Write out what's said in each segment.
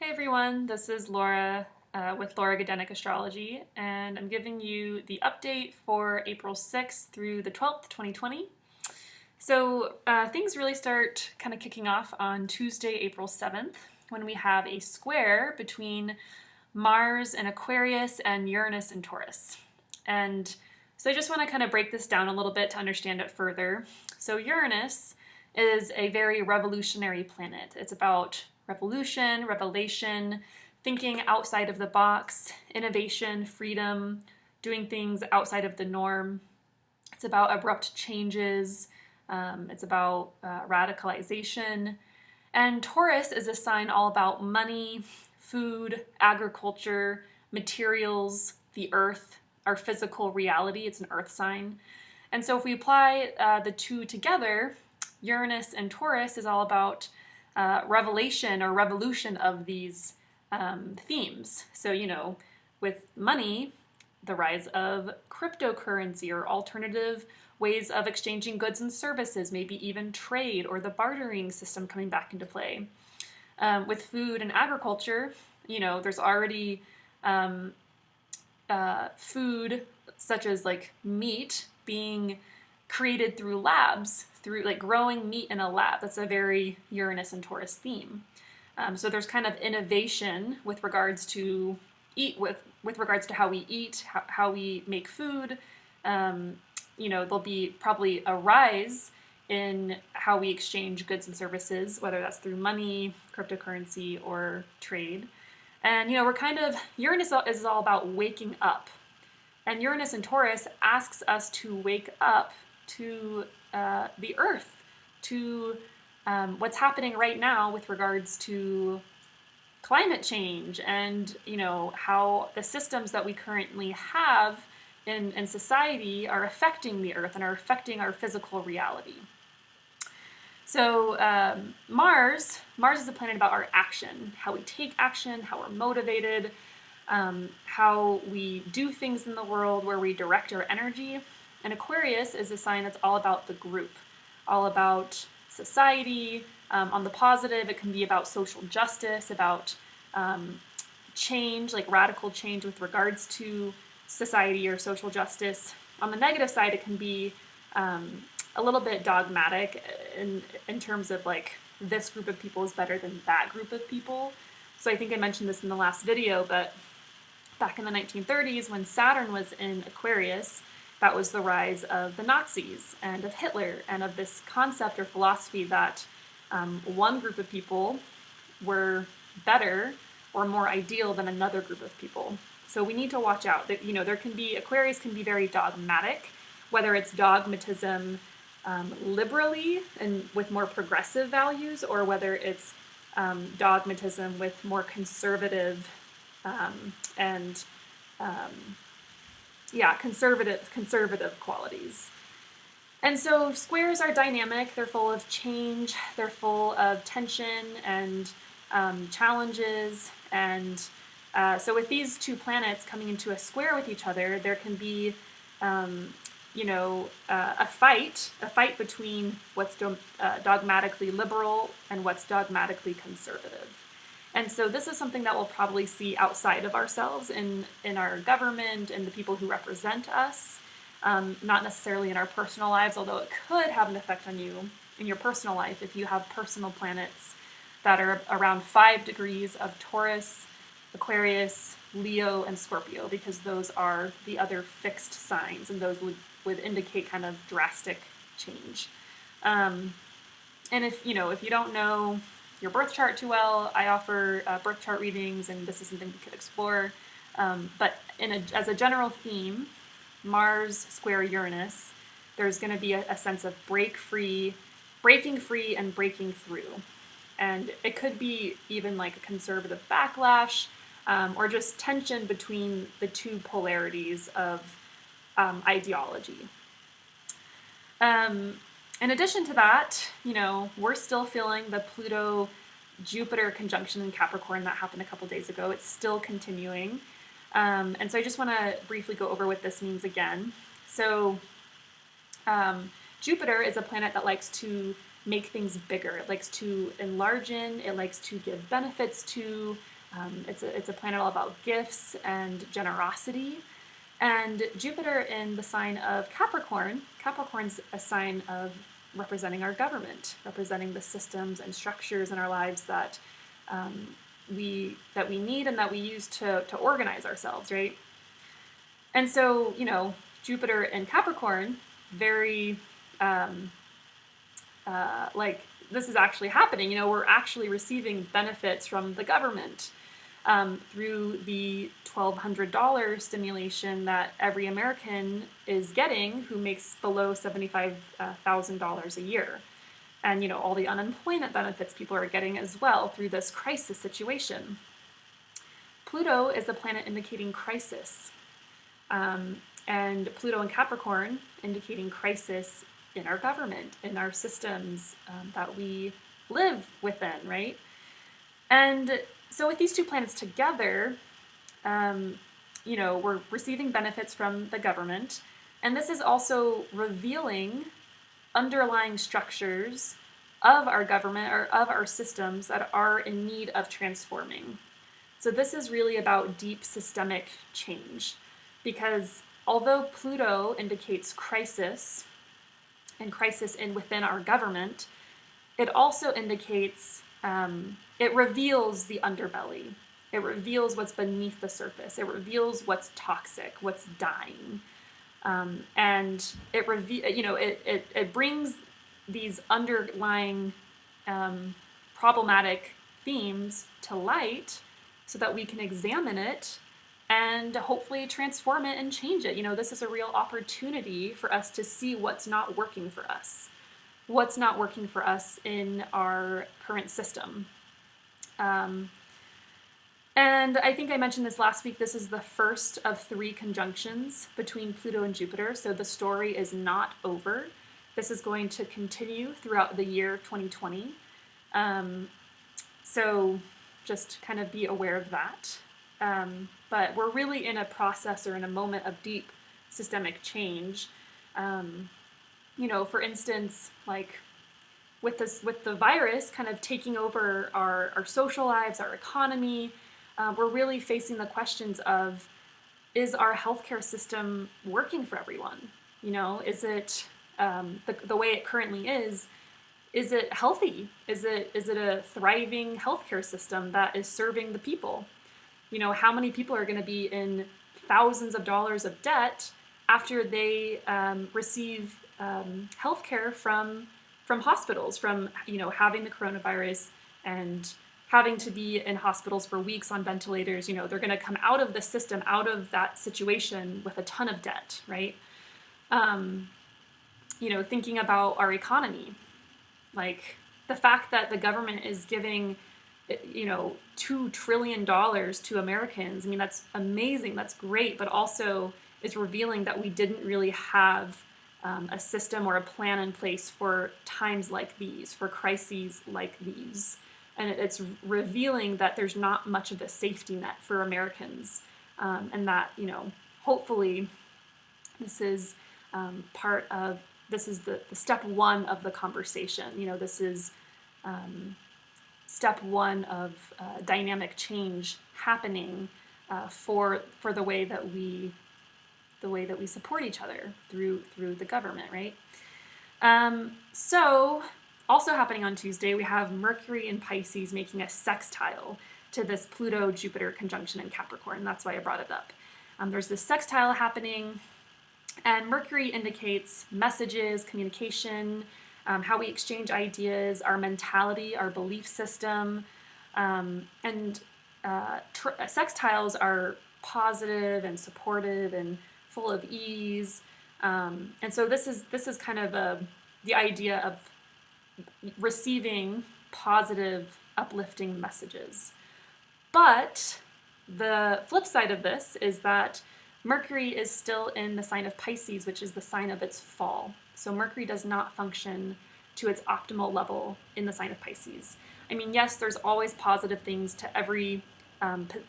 everyone, this is Laura with Laura Gadenic Astrology, and I'm giving you the update for April 6th through the 12th, 2020. So things really start kind of kicking off on Tuesday, April 7th, when we have a square between Mars in Aquarius and Uranus in Taurus. And so I just want to kind of break this down a little bit to understand it further. So Uranus is a very revolutionary planet. It's about revolution, revelation, thinking outside of the box, innovation, freedom, doing things outside of the norm. It's about abrupt changes. It's about radicalization. And Taurus is a sign all about money, food, agriculture, materials, the earth, our physical reality. It's an earth sign. And so if we apply the two together, Uranus and Taurus is all about revelation or revolution of these themes. So, with money, the rise of cryptocurrency or alternative ways of exchanging goods and services, maybe even trade or the bartering system coming back into play. With food and agriculture, there's already food such as like meat being created through labs, through like growing meat in a lab. That's a very Uranus and Taurus theme. So there's kind of innovation with regards to with regards to how we eat, how we make food. There'll be probably a rise in how we exchange goods and services, whether that's through money, cryptocurrency, or trade. And Uranus is all about waking up. And Uranus and Taurus asks us to wake up to the earth, to what's happening right now with regards to climate change and, how the systems that we currently have in society are affecting the earth and are affecting our physical reality. So Mars is a planet about our action, how we take action, how we're motivated, how we do things in the world, where we direct our energy. And Aquarius is a sign that's all about the group, all about society. On the positive, it can be about social justice, about change, like radical change with regards to society or social justice. On the negative side, it can be a little bit dogmatic in terms of like this group of people is better than that group of people. So I think I mentioned this in the last video, but back in the 1930s when Saturn was in Aquarius, that was the rise of the Nazis and of Hitler and of this concept or philosophy that one group of people were better or more ideal than another group of people. So we need to watch out that, Aquarius can be very dogmatic, whether it's dogmatism liberally and with more progressive values, or whether it's dogmatism with more conservative conservative qualities. And so squares are dynamic, they're full of change, they're full of tension and challenges, and so with these two planets coming into a square with each other, there can be a fight between what's dogmatically liberal and what's dogmatically conservative. And so this is something that we'll probably see outside of ourselves in our government and the people who represent us, not necessarily in our personal lives, although it could have an effect on you in your personal life if you have personal planets that are around 5 degrees of Taurus, Aquarius, Leo, and Scorpio, because those are the other fixed signs, and those would indicate kind of drastic change. And if you don't know your birth chart too well, I offer birth chart readings, and this is something we could explore. But as a general theme, Mars square Uranus, there's going to be a sense of breaking free, and breaking through. And it could be even like a conservative backlash, or just tension between the two polarities of ideology. In addition to that, we're still feeling the Pluto-Jupiter conjunction in Capricorn that happened a couple days ago. It's still continuing. And so I just want to briefly go over what this means again. So Jupiter is a planet that likes to make things bigger. It likes to enlarge in, it likes to give benefits to, It's a planet all about gifts and generosity. And Jupiter in the sign of Capricorn, Capricorn's a sign of representing our government, representing the systems and structures in our lives that we need and that we use to organize ourselves, right? And so, Jupiter in Capricorn, very like this is actually happening. We're actually receiving benefits from the government through the $1,200 stimulation that every American is getting who makes below $75,000 a year. And, all the unemployment benefits people are getting as well through this crisis situation. Pluto is a planet indicating crisis. And Pluto in Capricorn indicating crisis in our government, in our systems that we live within, right? And so with these two planets together, we're receiving benefits from the government. And this is also revealing underlying structures of our government or of our systems that are in need of transforming. So this is really about deep systemic change, because although Pluto indicates crisis and crisis within our government, it also indicates, it reveals the underbelly. It reveals what's beneath the surface. It reveals what's toxic, what's dying. And it brings these underlying problematic themes to light so that we can examine it and hopefully transform it and change it. This is a real opportunity for us to see what's not working for us. What's not working for us in our current system. And I think I mentioned this last week. This is the first of 3 conjunctions between Pluto and Jupiter. So the story is not over. This is going to continue throughout the year 2020. So just kind of be aware of that. But we're really in a process or in a moment of deep systemic change. For instance, like with the virus kind of taking over our social lives, our economy, we're really facing the questions of, is our healthcare system working for everyone? Is it the way it currently is it healthy? Is it a thriving healthcare system that is serving the people? How many people are going to be in thousands of dollars of debt after they receive healthcare from hospitals, from having the coronavirus and having to be in hospitals for weeks on ventilators? They're going to come out of the system, out of that situation with a ton of debt, right? Thinking about our economy, like the fact that the government is giving $2 trillion to Americans. I mean, that's amazing. That's great. But also it's revealing that we didn't really have a system or a plan in place for times like these, for crises like these. And it's revealing that there's not much of a safety net for Americans. And that, hopefully this is this is the step 1 of the conversation. This is step 1 of dynamic change happening for the way that we support each other through the government, right? So also happening on Tuesday, we have Mercury in Pisces making a sextile to this Pluto-Jupiter conjunction in Capricorn. That's why I brought it up. There's this sextile happening, and Mercury indicates messages, communication, how we exchange ideas, our mentality, our belief system, and sextiles are positive and supportive and full of ease, and so this is kind of the idea of receiving positive, uplifting messages. But the flip side of this is that Mercury is still in the sign of Pisces, which is the sign of its fall. So Mercury does not function to its optimal level in the sign of Pisces. I mean, yes, there's always positive things to every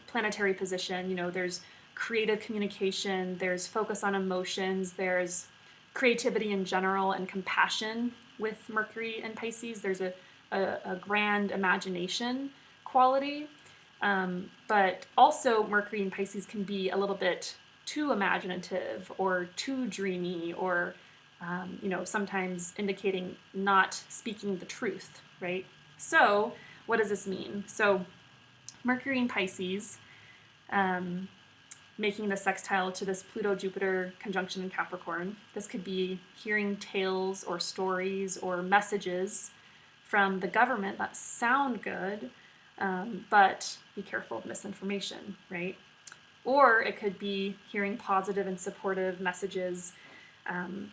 planetary position. There's creative communication, there's focus on emotions, there's creativity in general and compassion with Mercury and Pisces. There's a grand imagination quality. But also Mercury in Pisces can be a little bit too imaginative or too dreamy, or sometimes indicating not speaking the truth, right? So what does this mean? So Mercury in Pisces, making the sextile to this Pluto-Jupiter conjunction in Capricorn. This could be hearing tales or stories or messages from the government that sound good, but be careful of misinformation, right? Or it could be hearing positive and supportive messages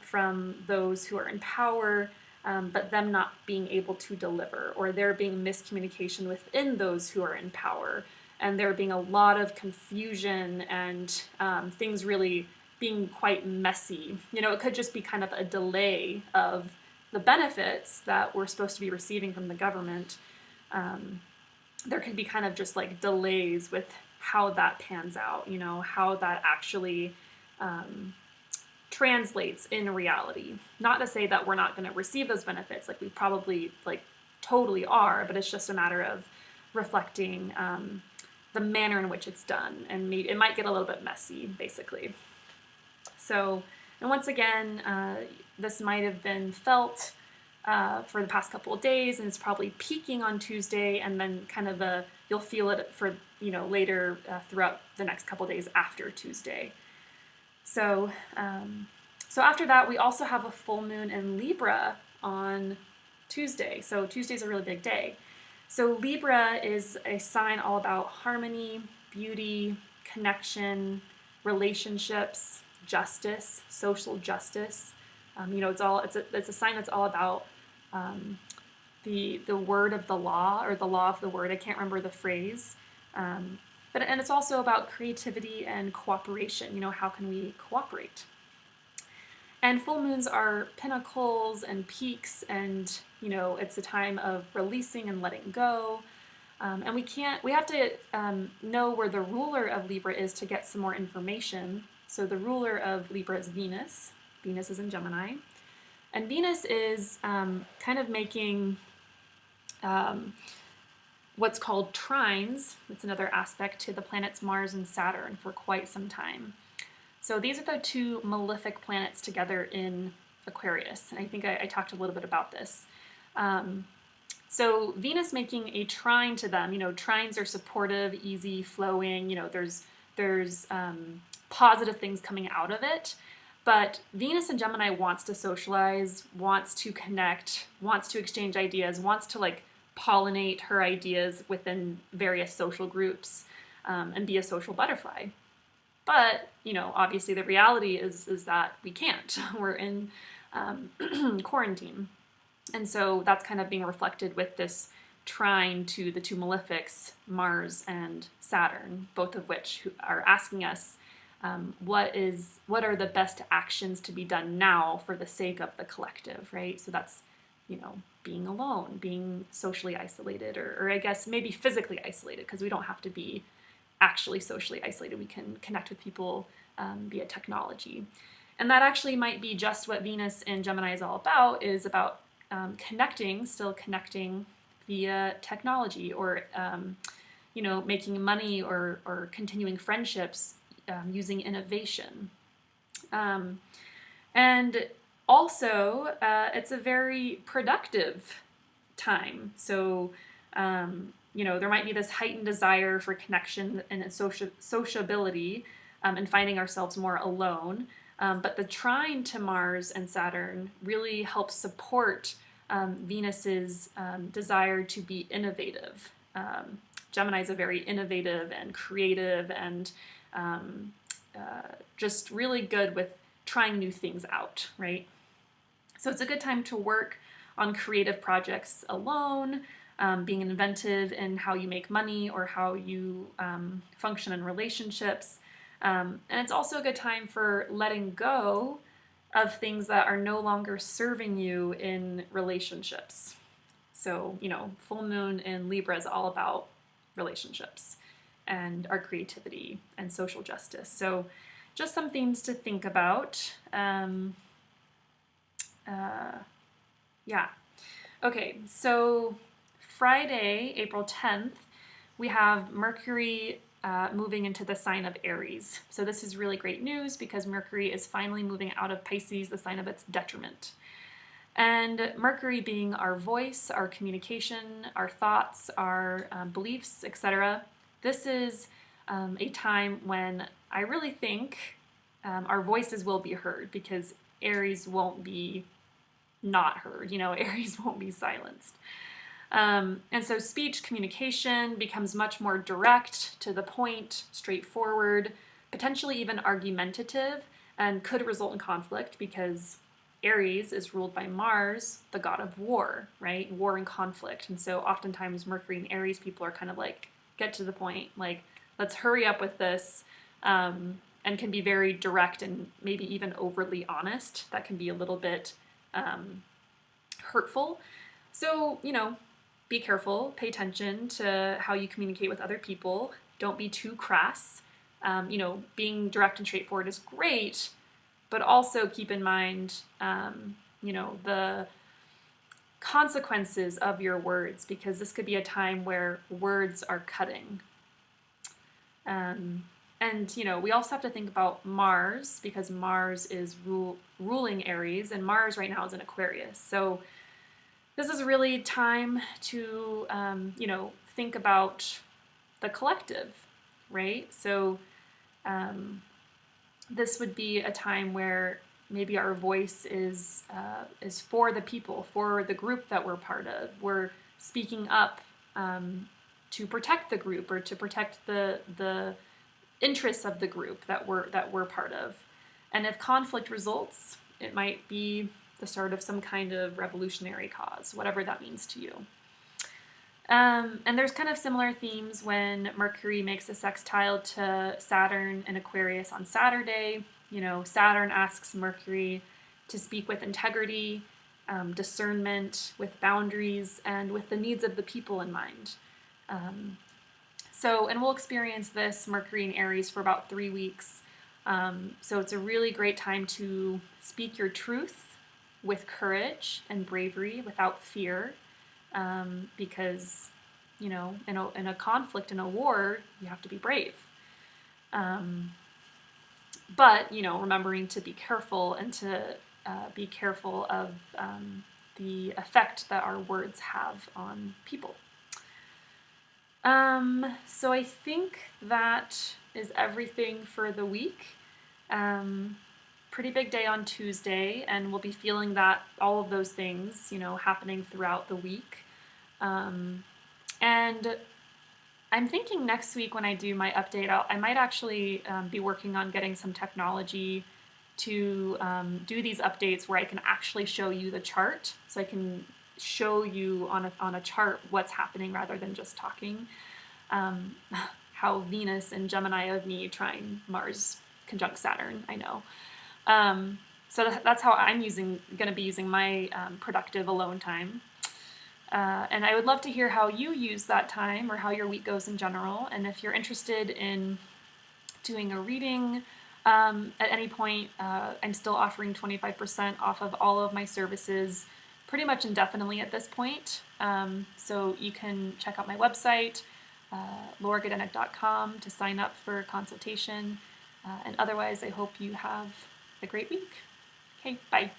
from those who are in power, but them not being able to deliver, or there being miscommunication within those who are in power, and there being a lot of confusion and things really being quite messy. It could just be kind of a delay of the benefits that we're supposed to be receiving from the government. There could be kind of just like delays with how that pans out, how that actually translates in reality. Not to say that we're not going to receive those benefits, like we probably totally are, but it's just a matter of reflecting the manner in which it's done, and maybe it might get a little bit messy, basically. So, and once again, this might have been felt for the past couple of days, and it's probably peaking on Tuesday, and then kind of you'll feel it for later throughout the next couple of days after Tuesday. So, so after that, we also have a full moon in Libra on Tuesday. So Tuesday's a really big day. So Libra is a sign all about harmony, beauty, connection, relationships, justice, social justice. It's a sign that's all about the word of the law, or the law of the word. I can't remember the phrase. And it's also about creativity and cooperation. How can we cooperate? And full moons are pinnacles and peaks, and it's a time of releasing and letting go. And we have to know where the ruler of Libra is to get some more information. So the ruler of Libra is Venus. Venus is in Gemini. And Venus is kind of making what's called trines. It's another aspect to the planets Mars and Saturn for quite some time. So these are the two malefic planets together in Aquarius. And I think I talked a little bit about this. So Venus making a trine to them, trines are supportive, easy, flowing, there's positive things coming out of it. But Venus in Gemini wants to socialize, wants to connect, wants to exchange ideas, wants to pollinate her ideas within various social groups, and be a social butterfly. But, obviously the reality is that we can't. We're in quarantine. And so that's kind of being reflected with this trine to the two malefics, Mars and Saturn, both of which are asking us what are the best actions to be done now for the sake of the collective, right? So that's, being alone, being socially isolated, or I guess maybe physically isolated, because we don't have to be actually socially isolated. We can connect with people via technology. And that actually might be just what Venus in Gemini is all about, is about still connecting via technology, or, making money, or continuing friendships using innovation. And also, it's a very productive time. So, there might be this heightened desire for connection and sociability, and finding ourselves more alone. But the trine to Mars and Saturn really helps support Venus's desire to be innovative. Gemini is a very innovative and creative, and just really good with trying new things out, right? So it's a good time to work on creative projects alone, being inventive in how you make money or how you function in relationships. And it's also a good time for letting go of things that are no longer serving you in relationships. So, full moon in Libra is all about relationships and our creativity and social justice. So just some themes to think about. Yeah. Okay, so Friday, April 10th, we have Mercury moving into the sign of Aries. So this is really great news because Mercury is finally moving out of Pisces, the sign of its detriment. And Mercury being our voice, our communication, our thoughts, our beliefs, etc. This is a time when I really think our voices will be heard because Aries won't be not heard. Aries won't be silenced. And so speech communication becomes much more direct, to the point, straightforward, potentially even argumentative, and could result in conflict because Aries is ruled by Mars, the god of war, right? War and conflict. And so oftentimes Mercury and Aries people are kind of like, get to the point, like, let's hurry up with this, and can be very direct and maybe even overly honest. That can be a little bit hurtful. So, be careful, pay attention to how you communicate with other people. Don't be too crass. Being direct and straightforward is great, but also keep in mind, the consequences of your words, because this could be a time where words are cutting. And we also have to think about Mars, because Mars is ruling Aries, and Mars right now is in Aquarius. So this is really time to, think about the collective, right? So this would be a time where maybe our voice is for the people, for the group that we're part of. We're speaking up to protect the group, or to protect the interests of the group that we're part of. And if conflict results, it might be the start of some kind of revolutionary cause, whatever that means to you. And there's kind of similar themes when Mercury makes a sextile to Saturn and Aquarius on Saturday. Saturn asks Mercury to speak with integrity, discernment, with boundaries, and with the needs of the people in mind. And we'll experience this Mercury and Aries for about 3 weeks. So it's a really great time to speak your truth with courage and bravery, without fear, because, in a conflict, in a war, you have to be brave. But, remembering to be careful, and to be careful of the effect that our words have on people. So I think that is everything for the week. Pretty big day on Tuesday, and we'll be feeling all of those things, happening throughout the week. And I'm thinking next week when I do my update, I might actually be working on getting some technology to do these updates where I can actually show you the chart, so I can show you on a chart what's happening rather than just talking. How Venus and Gemini of me trying Mars conjunct Saturn, I know. So that's how I'm going to be using my productive alone time. And I would love to hear how you use that time, or how your week goes in general. And if you're interested in doing a reading at any point, I'm still offering 25% off of all of my services pretty much indefinitely at this point. So you can check out my website, lauragoodenick.com, to sign up for a consultation. And otherwise, I hope you have a great week. Okay, bye.